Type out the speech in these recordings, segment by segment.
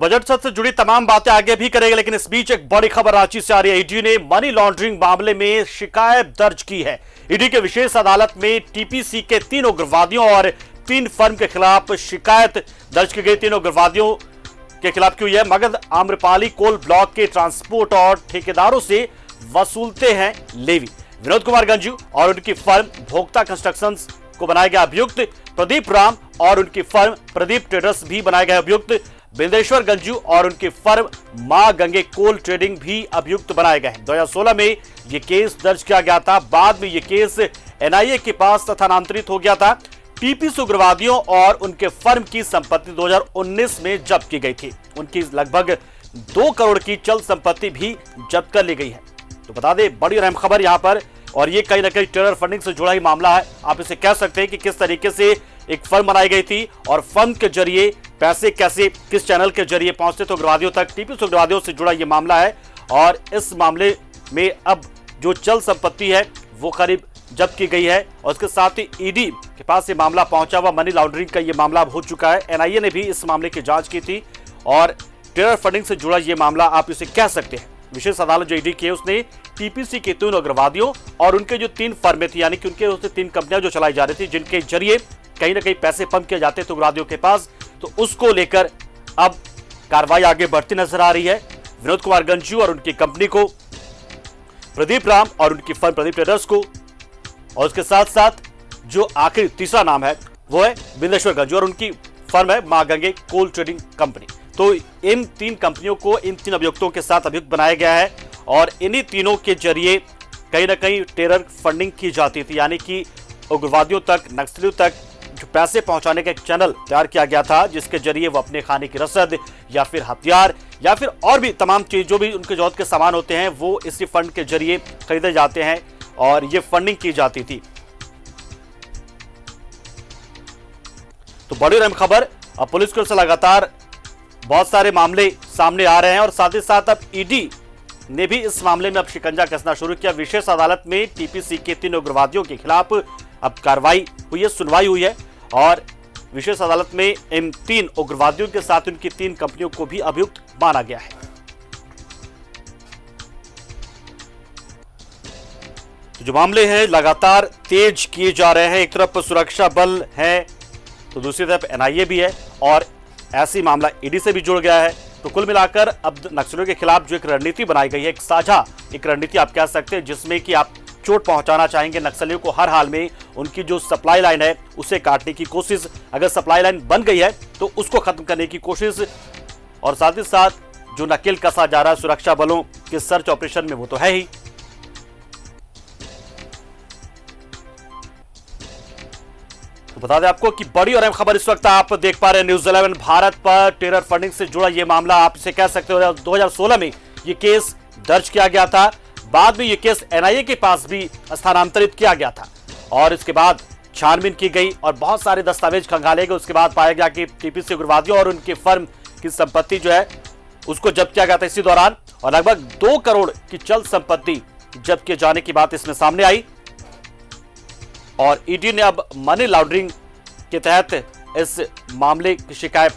Budget सत्र से जुड़ी तमाम बातें आगे भी करेंगे, लेकिन इस बीच एक बड़ी खबर रांची से आ रही है। ईडी ने मनी लॉन्ड्रिंग मामले में शिकायत दर्ज की है। ईडी के विशेष अदालत में टीपीसी के 3 उग्रवादियों और 3 फर्म के खिलाफ शिकायत दर्ज की गई। 3 उग्रवादियों के खिलाफ की हुई है। मगध आम्रपाली कोल ब्लॉक के ट्रांसपोर्ट और ठेकेदारों से वसूलते हैं लेवी। विनोद कुमार गंजू और उनकी फर्म भोक्ता कंस्ट्रक्शंस को बनाया गया अभियुक्त। प्रदीप राम और उनकी फर्म प्रदीप ट्रेडर्स भी बनाए गए अभियुक्त। बिंदेश्वर गंजू और उनकी फर्म मां गंगे कोल ट्रेडिंग भी अभियुक्त बनाए गए हैं। 2016 में यह केस दर्ज किया गया था। बाद में यह केस एनआईए के पास स्थानांतरित हो गया था। टीपीसी उग्रवादियों और उनके फर्म की संपत्ति 2019 में जब्त की गई थी। उनकी लगभग 2 करोड़ की चल संपत्ति भी जब्त कर ली गई है। तो बता दें, बड़ी अहम खबर यहां पर, और ये कहीं ना कहीं टेरर फंडिंग से जुड़ा ही मामला है। आप इसे कह सकते हैं कि किस तरीके से एक फर्म बनाई गई थी और फर्म के जरिए पैसे कैसे किस चैनल के जरिए पहुंचते थे उग्रवादियों तक। टीपीसी उग्रवादियों से जुड़ा यह मामला है और इस मामले में अब जो चल संपत्ति है वो करीब जब्त की गई है और उसके साथ ही ईडी के पास ये मामला पहुंचा हुआ। मनी लॉन्ड्रिंग का ये मामला हो चुका है। एनआईए ने भी इस मामले की जांच की थी और टेरर फंडिंग से जुड़ा ये मामला आप इसे कह सकते हैं। विशेष अदालत जो ईडी की है उसने टीपीसी के 3 उग्रवादियों और उनके जो 3 फर्में थी, यानी कि उनके उससे 3 कंपनियां जो चलाई जा रही थी, जिनके जरिए कहीं ना कहीं पैसे पंप किए जाते थे उग्रवादियों के पास, तो उसको लेकर अब कार्रवाई आगे बढ़ती नजर आ रही है। विनोद कुमार गंजू और उनकी कंपनी को, प्रदीप राम और उनकी फर्म प्रदीप ट्रेडर्स को, और उसके साथ साथ जो आखिरी तीसरा नाम है वो है बिंदेश्वर गंजू और उनकी फर्म है मां गंगे कोल ट्रेडिंग कंपनी। तो इन 3 कंपनियों को इन 3 अभियुक्तों के साथ अभियुक्त बनाया गया है और इन्हीं तीनों के जरिए कहीं ना कहीं टेरर फंडिंग की जाती थी, यानी कि उग्रवादियों तक, नक्सलियों तक जो पैसे पहुंचाने का एक चैनल तैयार किया गया था, जिसके जरिए वो अपने खाने की रसद या फिर हथियार या फिर और भी तमाम चीज जो भी उनके जरूरत के सामान होते हैं वो इसी फंड के जरिए खरीदे जाते हैं और ये फंडिंग की जाती थी। तो बड़ी अहम खबर, अब पुलिस की ओर से लगातार बहुत सारे मामले सामने आ रहे हैं और साथ ही साथ अब ईडी ने भी इस मामले में अब शिकंजा कसना शुरू किया। विशेष अदालत में टीपीसी के 3 उग्रवादियों के खिलाफ अब कार्रवाई हुई है, सुनवाई हुई है और विशेष अदालत में इन 3 उग्रवादियों के साथ उनकी 3 कंपनियों को भी अभियुक्त माना गया है। तो जो मामले हैं लगातार तेज किए जा रहे हैं। एक तरफ सुरक्षा बल है तो दूसरी तरफ एनआईए भी है और ऐसी मामला ईडी से भी जुड़ गया है। तो कुल मिलाकर अब नक्सलियों के खिलाफ जो एक रणनीति बनाई गई है, एक साझा एक रणनीति आप कह सकते हैं, जिसमें कि आप चोट पहुंचाना चाहेंगे नक्सलियों को हर हाल में। उनकी जो सप्लाई लाइन है उसे काटने की कोशिश, अगर सप्लाई लाइन बन गई है तो उसको खत्म करने की कोशिश, और साथ ही साथ जो नकेल कसा जा रहा है सुरक्षा बलों के सर्च ऑपरेशन में वो तो है ही। तो बता दें आपको कि बड़ी और अहम खबर इस वक्त आप देख पा रहे हैं न्यूज़ 11 भारत पर। टेरर फंडिंग से जुड़ा यह मामला आप इसे कह सकते हो। 2016 में यह केस दर्ज किया गया था। बाद में यह केस एनआईए के पास भी स्थानांतरित किया गया था और इसके बाद छानबीन की गई और बहुत सारे दस्तावेज खंगाले गए। उसके बाद पाया गया कि टीपीसी उग्रवादियों और उनकी फर्म की संपत्ति जो है उसको जब्त किया गया था इसी दौरान, और लगभग 2 करोड़ की चल संपत्ति जब्त किए जाने की बात इसमें सामने आई। और ईडी ने अब मनी लॉन्ड्रिंग के तहत इस मामले की शिकायत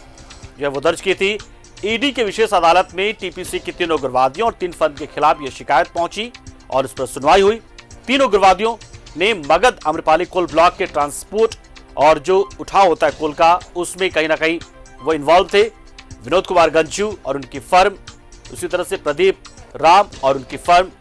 जो है वो दर्ज की थी। ईडी के विशेष अदालत में टीपीसी के 3 उग्रवादियों और 3 फर्म के खिलाफ यह शिकायत पहुंची और इस पर सुनवाई हुई। 3 उग्रवादियों ने मगध आम्रपाली कोल ब्लॉक के ट्रांसपोर्ट और जो उठाव होता है कोल का, उसमें कहीं ना कहीं वो इन्वॉल्व थे। विनोद कुमार गंजू और उनकी फर्म, उसी तरह से प्रदीप राम और उनकी फर्म